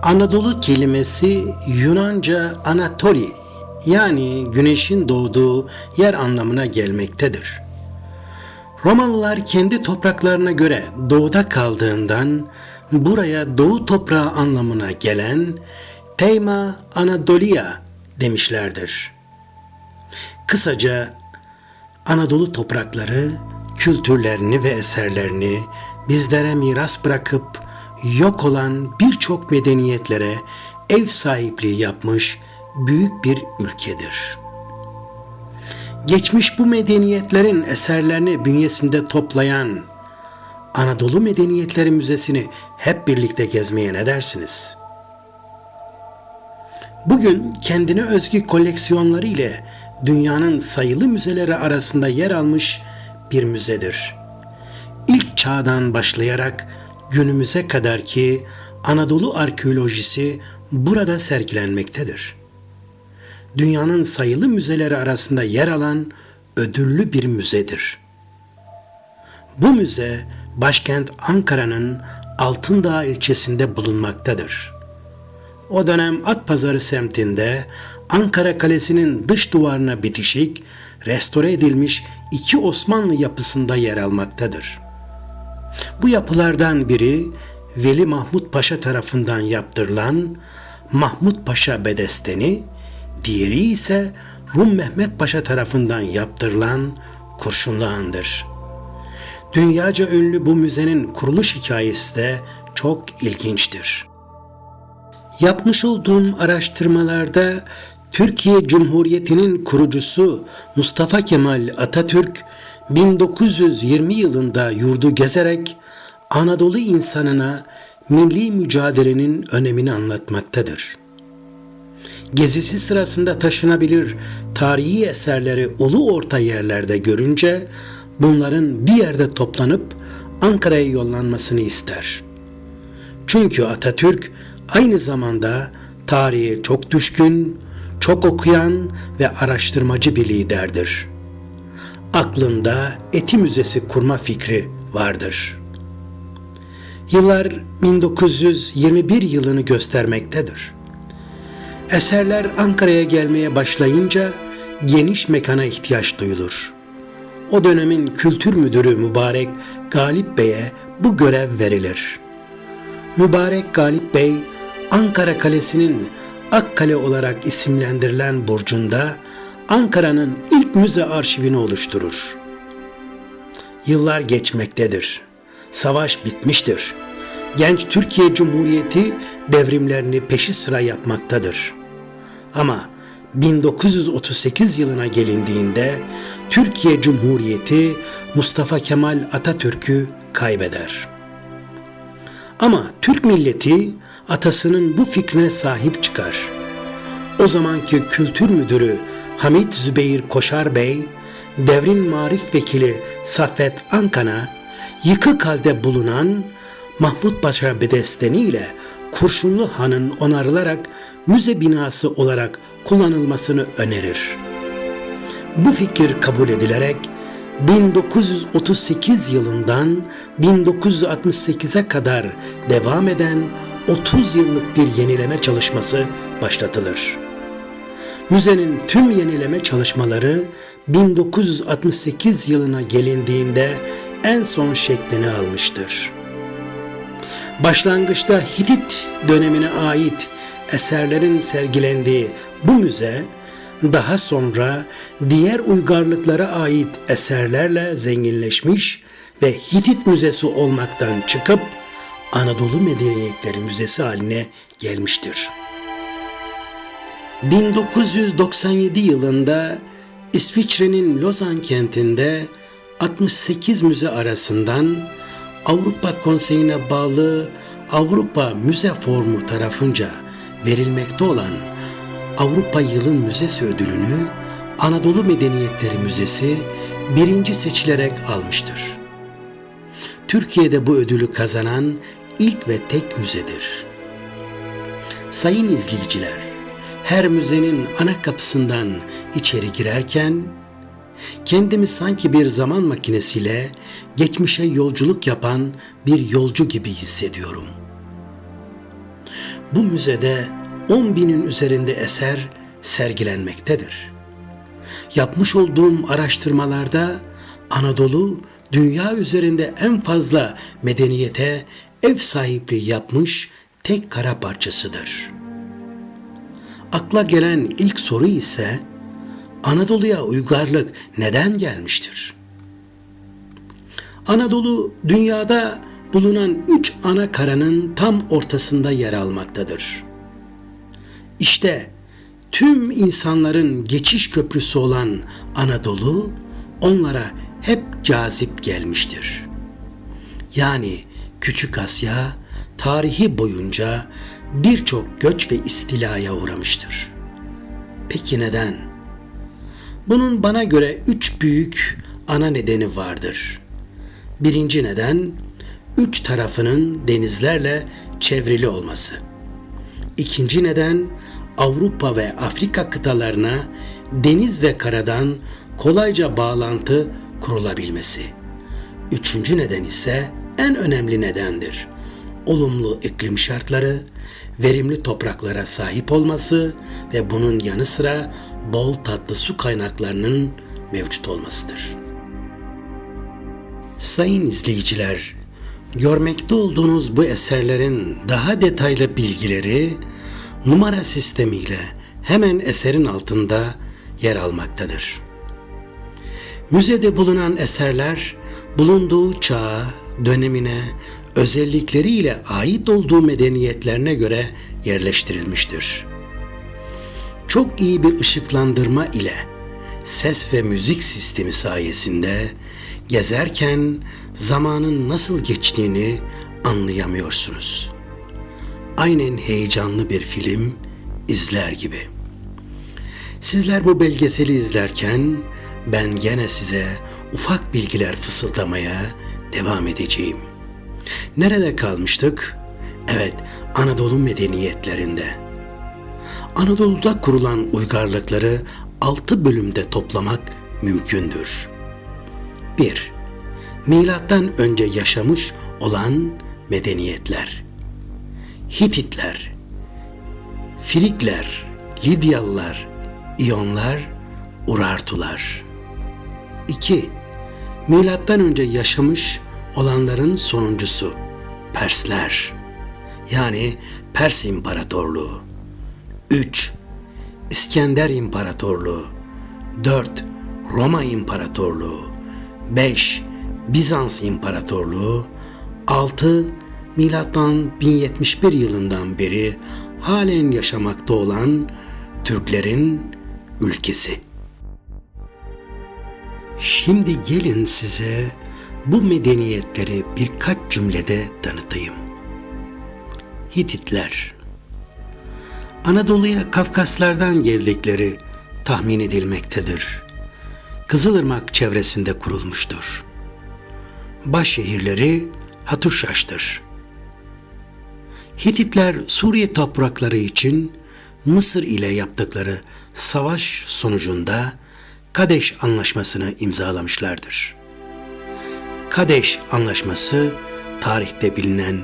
Anadolu kelimesi Yunanca Anatoli yani güneşin doğduğu yer anlamına gelmektedir. Romalılar kendi topraklarına göre doğuda kaldığından buraya doğu toprağı anlamına gelen Thema Anadolia demişlerdir. Kısaca Anadolu toprakları kültürlerini ve eserlerini bizlere miras bırakıp yok olan birçok medeniyetlere ev sahipliği yapmış büyük bir ülkedir. Geçmiş bu medeniyetlerin eserlerini bünyesinde toplayan Anadolu Medeniyetleri Müzesi'ni hep birlikte gezmeye ne dersiniz? Bugün kendine özgü koleksiyonları ile dünyanın sayılı müzeleri arasında yer almış bir müzedir. İlk çağdan başlayarak günümüze kadar ki Anadolu arkeolojisi burada sergilenmektedir. Dünyanın sayılı müzeleri arasında yer alan ödüllü bir müzedir. Bu müze başkent Ankara'nın Altındağ ilçesinde bulunmaktadır. O dönem Atpazarı semtinde Ankara Kalesi'nin dış duvarına bitişik, restore edilmiş iki Osmanlı yapısında yer almaktadır. Bu yapılardan biri Veli Mahmut Paşa tarafından yaptırılan Mahmut Paşa Bedesteni, diğeri ise Rum Mehmet Paşa tarafından yaptırılan Kurşunlu Han'dır. Dünyaca ünlü bu müzenin kuruluş hikayesi de çok ilginçtir. Yapmış olduğum araştırmalarda Türkiye Cumhuriyeti'nin kurucusu Mustafa Kemal Atatürk 1920 yılında yurdu gezerek Anadolu insanına milli mücadelenin önemini anlatmaktadır. Gezisi sırasında taşınabilir tarihi eserleri ulu orta yerlerde görünce bunların bir yerde toplanıp Ankara'ya yollanmasını ister. Çünkü Atatürk aynı zamanda tarihe çok düşkün, çok okuyan ve araştırmacı bir liderdir. Aklında Eti Müzesi kurma fikri vardır. Yıllar 1921 yılını göstermektedir. Eserler Ankara'ya gelmeye başlayınca geniş mekana ihtiyaç duyulur. O dönemin kültür müdürü Mübarek Galip Bey'e bu görev verilir. Mübarek Galip Bey, Ankara Kalesi'nin Akkale olarak isimlendirilen burcunda Ankara'nın ilk müze arşivini oluşturur. Yıllar geçmektedir. Savaş bitmiştir. Genç Türkiye Cumhuriyeti devrimlerini peşi sıra yapmaktadır. Ama 1938 yılına gelindiğinde Türkiye Cumhuriyeti Mustafa Kemal Atatürk'ü kaybeder. Ama Türk milleti atasının bu fikrine sahip çıkar. O zamanki kültür müdürü Hamit Zübeyir Koşar Bey, devrin marif vekili Saffet Ankan'a yıkık halde bulunan Mahmut Paşa Bedesteni ile Kurşunlu Han'ın onarılarak müze binası olarak kullanılmasını önerir. Bu fikir kabul edilerek 1938 yılından 1968'e kadar devam eden 30 yıllık bir yenileme çalışması başlatılır. Müzenin tüm yenileme çalışmaları 1968 yılına gelindiğinde en son şeklini almıştır. Başlangıçta Hitit dönemine ait eserlerin sergilendiği bu müze, daha sonra diğer uygarlıklara ait eserlerle zenginleşmiş ve Hitit Müzesi olmaktan çıkıp Anadolu Medeniyetleri Müzesi haline gelmiştir. 1997 yılında İsviçre'nin Lozan kentinde 68 müze arasından Avrupa Konseyi'ne bağlı Avrupa Müze Forumu tarafınca verilmekte olan Avrupa Yılın Müzesi ödülünü Anadolu Medeniyetleri Müzesi birinci seçilerek almıştır. Türkiye'de bu ödülü kazanan ilk ve tek müzedir. Sayın izleyiciler, her müzenin ana kapısından içeri girerken kendimi sanki bir zaman makinesiyle geçmişe yolculuk yapan bir yolcu gibi hissediyorum. Bu müzede 10 binin üzerinde eser sergilenmektedir. Yapmış olduğum araştırmalarda Anadolu dünya üzerinde en fazla medeniyete ev sahipliği yapmış tek kara parçasıdır. Akla gelen ilk soru ise Anadolu'ya uygarlık neden gelmiştir? Anadolu dünyada bulunan 3 ana karanın tam ortasında yer almaktadır. İşte tüm insanların geçiş köprüsü olan Anadolu onlara hep cazip gelmiştir. Yani Küçük Asya tarihi boyunca birçok göç ve istilaya uğramıştır. Peki neden? Bunun bana göre 3 büyük ana nedeni vardır. Birinci neden, 3 tarafının denizlerle çevrili olması. İkinci neden, Avrupa ve Afrika kıtalarına deniz ve karadan kolayca bağlantı kurulabilmesi. Üçüncü neden ise en önemli nedendir. Olumlu iklim şartları, verimli topraklara sahip olması ve bunun yanı sıra bol tatlı su kaynaklarının mevcut olmasıdır. Sayın izleyiciler, görmekte olduğunuz bu eserlerin daha detaylı bilgileri numara sistemiyle hemen eserin altında yer almaktadır. Müzede bulunan eserler bulunduğu çağa, dönemine, özellikleriyle ait olduğu medeniyetlerine göre yerleştirilmiştir. Çok iyi bir ışıklandırma ile ses ve müzik sistemi sayesinde gezerken zamanın nasıl geçtiğini anlayamıyorsunuz. Aynen heyecanlı bir film izler gibi. Sizler bu belgeseli izlerken ben gene size ufak bilgiler fısıldamaya devam edeceğim. Nerede kalmıştık? Evet, Anadolu medeniyetlerinde. Anadolu'da kurulan uygarlıkları 6 bölümde toplamak mümkündür. 1. Milattan önce yaşamış olan medeniyetler. Hititler, Frikler, Lidyalılar, İyonlar, Urartular. 2. Milattan önce yaşamış olanların sonuncusu Persler, yani Pers İmparatorluğu. 3. İskender İmparatorluğu. 4. Roma İmparatorluğu. 5. Bizans İmparatorluğu. 6. Milattan 1071 yılından beri halen yaşamakta olan Türklerin ülkesi. Şimdi gelin size bu medeniyetleri birkaç cümlede tanıtayım. Hititler, Anadolu'ya Kafkaslardan geldikleri tahmin edilmektedir. Kızılırmak çevresinde kurulmuştur. Baş şehirleri Hatuşaş'tır. Hititler Suriye toprakları için Mısır ile yaptıkları savaş sonucunda Kadeş Anlaşması'nı imzalamışlardır. Kadeş Anlaşması tarihte bilinen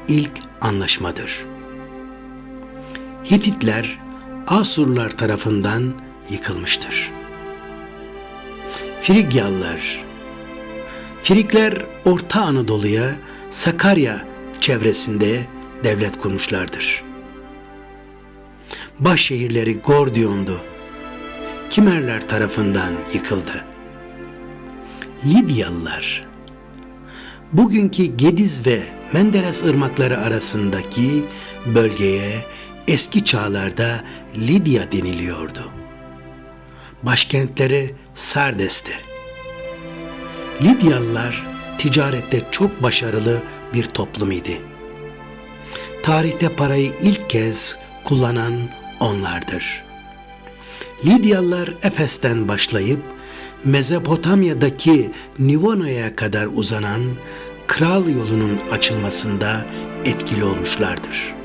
ilk anlaşmadır. Hititler Asurlular tarafından yıkılmıştır. Frigyalılar, Frikler Orta Anadolu'ya Sakarya çevresinde devlet kurmuşlardır. Baş şehirleri Gordion'du. Kimerler tarafından yıkıldı. Lidyalılar, bugünkü Gediz ve Menderes ırmakları arasındaki bölgeye eski çağlarda Lidya deniliyordu. Başkentleri Sardes'ti. Lidyalılar ticarette çok başarılı bir toplum idi. Tarihte parayı ilk kez kullanan onlardır. Lidyalılar Efes'ten başlayıp Mezopotamya'daki Nivona'ya kadar uzanan kral yolunun açılmasında etkili olmuşlardır.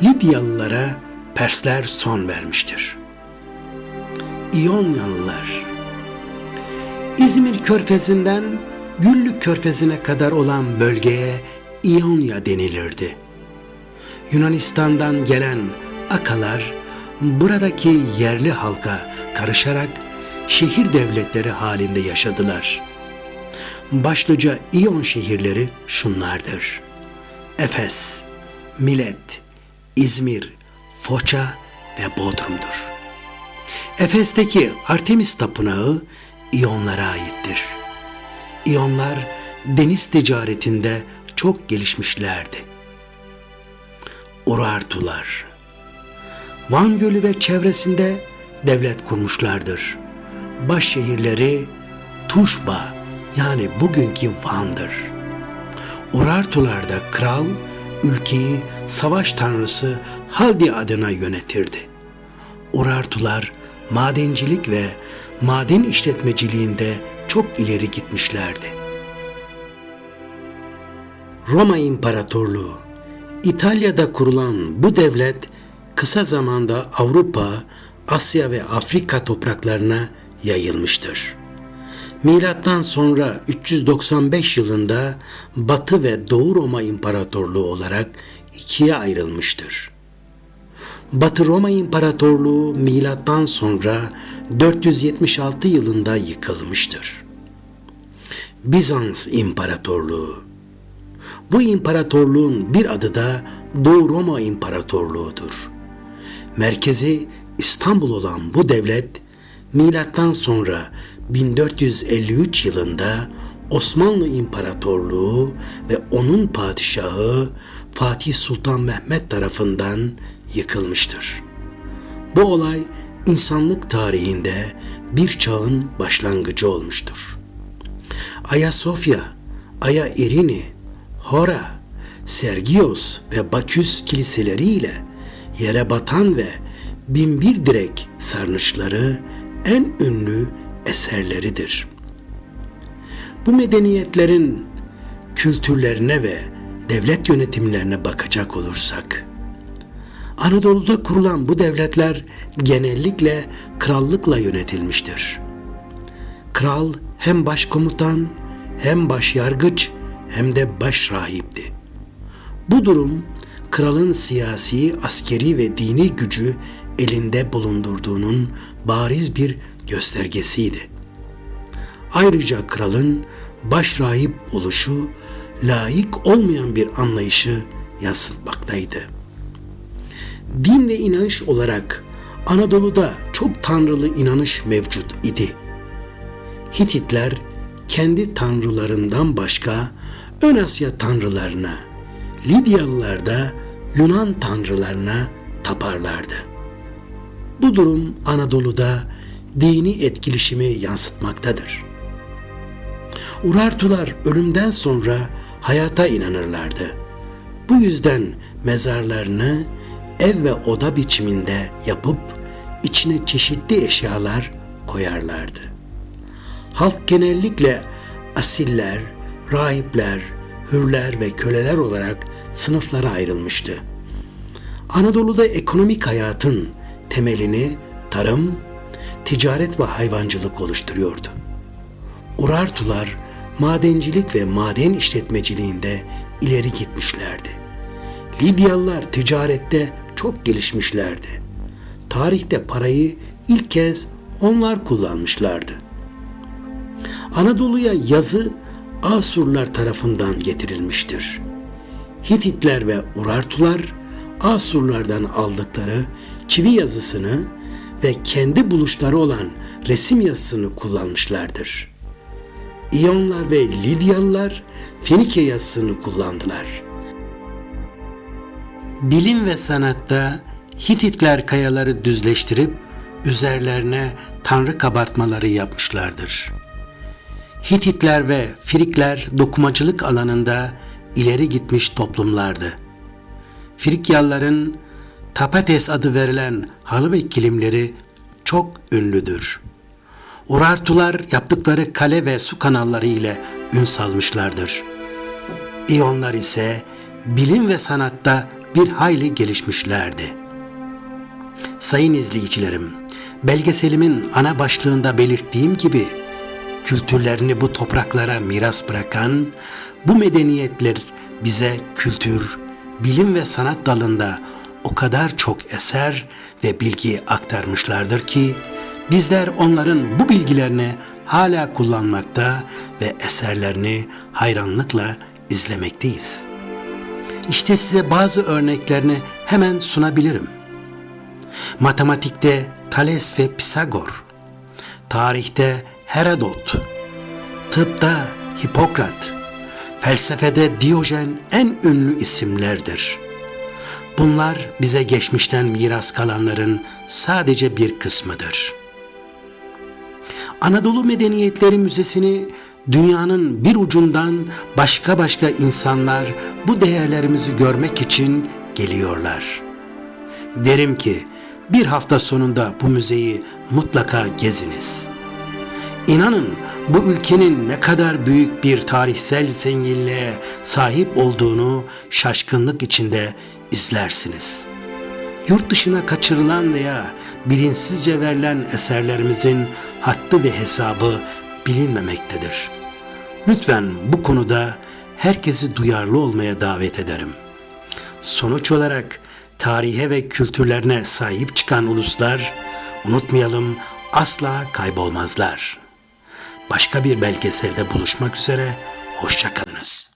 Lidyalılara Persler son vermiştir. İyonyalılar, İzmir Körfezi'nden Güllük Körfezi'ne kadar olan bölgeye İonya denilirdi. Yunanistan'dan gelen Akalar buradaki yerli halka karışarak şehir devletleri halinde yaşadılar. Başlıca İyon şehirleri şunlardır: Efes, Milet, İzmir, Foça ve Bodrum'dur. Efes'teki Artemis Tapınağı İyonlara aittir. İyonlar deniz ticaretinde çok gelişmişlerdi. Urartular Van Gölü ve çevresinde devlet kurmuşlardır. Baş şehirleri Tuşba, yani bugünkü Van'dır. Urartular'da kral ülkeyi savaş tanrısı Haldi adına yönetirdi. Urartular madencilik ve maden işletmeciliğinde çok ileri gitmişlerdi. Roma İmparatorluğu İtalya'da kurulan bu devlet kısa zamanda Avrupa, Asya ve Afrika topraklarına yayılmıştır. Milattan sonra 395 yılında Batı ve Doğu Roma İmparatorluğu olarak ikiye ayrılmıştır. Batı Roma İmparatorluğu milattan sonra 476 yılında yıkılmıştır. Bizans İmparatorluğu. Bu imparatorluğun bir adı da Doğu Roma İmparatorluğu'dur. Merkezi İstanbul olan bu devlet, milattan sonra 1453 yılında Osmanlı İmparatorluğu ve onun padişahı Fatih Sultan Mehmet tarafından yıkılmıştır. Bu olay insanlık tarihinde bir çağın başlangıcı olmuştur. Ayasofya, Aya Irini, Hora, Sergios ve Baküs kiliseleriyle yere batan ve binbir direk sarnıçları en ünlü eserleridir. Bu medeniyetlerin kültürlerine ve devlet yönetimlerine bakacak olursak, Anadolu'da kurulan bu devletler genellikle krallıkla yönetilmiştir. Kral hem başkomutan, hem başyargıç, hem de başrahipti. Bu durum, kralın siyasi, askeri ve dini gücü elinde bulundurduğunun bariz bir göstergesiydi. Ayrıca kralın başrahip oluşu, layık olmayan bir anlayışı yansıtmaktaydı. Din ve inanış olarak Anadolu'da çok tanrılı inanış mevcut idi. Hititler kendi tanrılarından başka Ön Asya tanrılarına, Lidyalılar da Yunan tanrılarına taparlardı. Bu durum Anadolu'da dini etkileşimi yansıtmaktadır. Urartular ölümden sonra hayata inanırlardı. Bu yüzden mezarlarını ev ve oda biçiminde yapıp içine çeşitli eşyalar koyarlardı. Halk genellikle asiller, rahipler, hürler ve köleler olarak sınıflara ayrılmıştı. Anadolu'da ekonomik hayatın temelini tarım, ticaret ve hayvancılık oluşturuyordu. Urartular madencilik ve maden işletmeciliğinde ileri gitmişlerdi. Lidyalılar ticarette çok gelişmişlerdi. Tarihte parayı ilk kez onlar kullanmışlardı. Anadolu'ya yazı Asurlar tarafından getirilmiştir. Hititler ve Urartular Asurlardan aldıkları çivi yazısını ve kendi buluşları olan resim yazısını kullanmışlardır. İyonlar ve Lidyalılar Fenike yazısını kullandılar. Bilim ve sanatta Hititler kayaları düzleştirip üzerlerine tanrı kabartmaları yapmışlardır. Hititler ve Frikler dokumacılık alanında ileri gitmiş toplumlardı. Frikyalıların tapates adı verilen halı ve kilimleri çok ünlüdür. Urartular yaptıkları kale ve su kanalları ile ün salmışlardır. İyonlar ise bilim ve sanatta bir hayli gelişmişlerdi. Sayın izleyicilerim, belgeselimin ana başlığında belirttiğim gibi kültürlerini bu topraklara miras bırakan bu medeniyetler bize kültür, bilim ve sanat dalında o kadar çok eser ve bilgi aktarmışlardır ki bizler onların bu bilgilerini hala kullanmakta ve eserlerini hayranlıkla izlemekteyiz. İşte size bazı örneklerini hemen sunabilirim. Matematikte Thales ve Pisagor, tarihte Herodot, tıpta Hipokrat, felsefede Diyojen en ünlü isimlerdir. Bunlar bize geçmişten miras kalanların sadece bir kısmıdır. Anadolu Medeniyetleri Müzesi'ni dünyanın bir ucundan başka insanlar bu değerlerimizi görmek için geliyorlar. Derim ki bir hafta sonunda bu müzeyi mutlaka geziniz. İnanın bu ülkenin ne kadar büyük bir tarihsel zenginliğe sahip olduğunu şaşkınlık içinde izlersiniz. Yurt dışına kaçırılan veya bilinçsizce verilen eserlerimizin haddi ve hesabı bilinmemektedir. Lütfen bu konuda herkesi duyarlı olmaya davet ederim. Sonuç olarak tarihe ve kültürlerine sahip çıkan uluslar, unutmayalım, asla kaybolmazlar. Başka bir belgeselde buluşmak üzere, hoşça kalınız.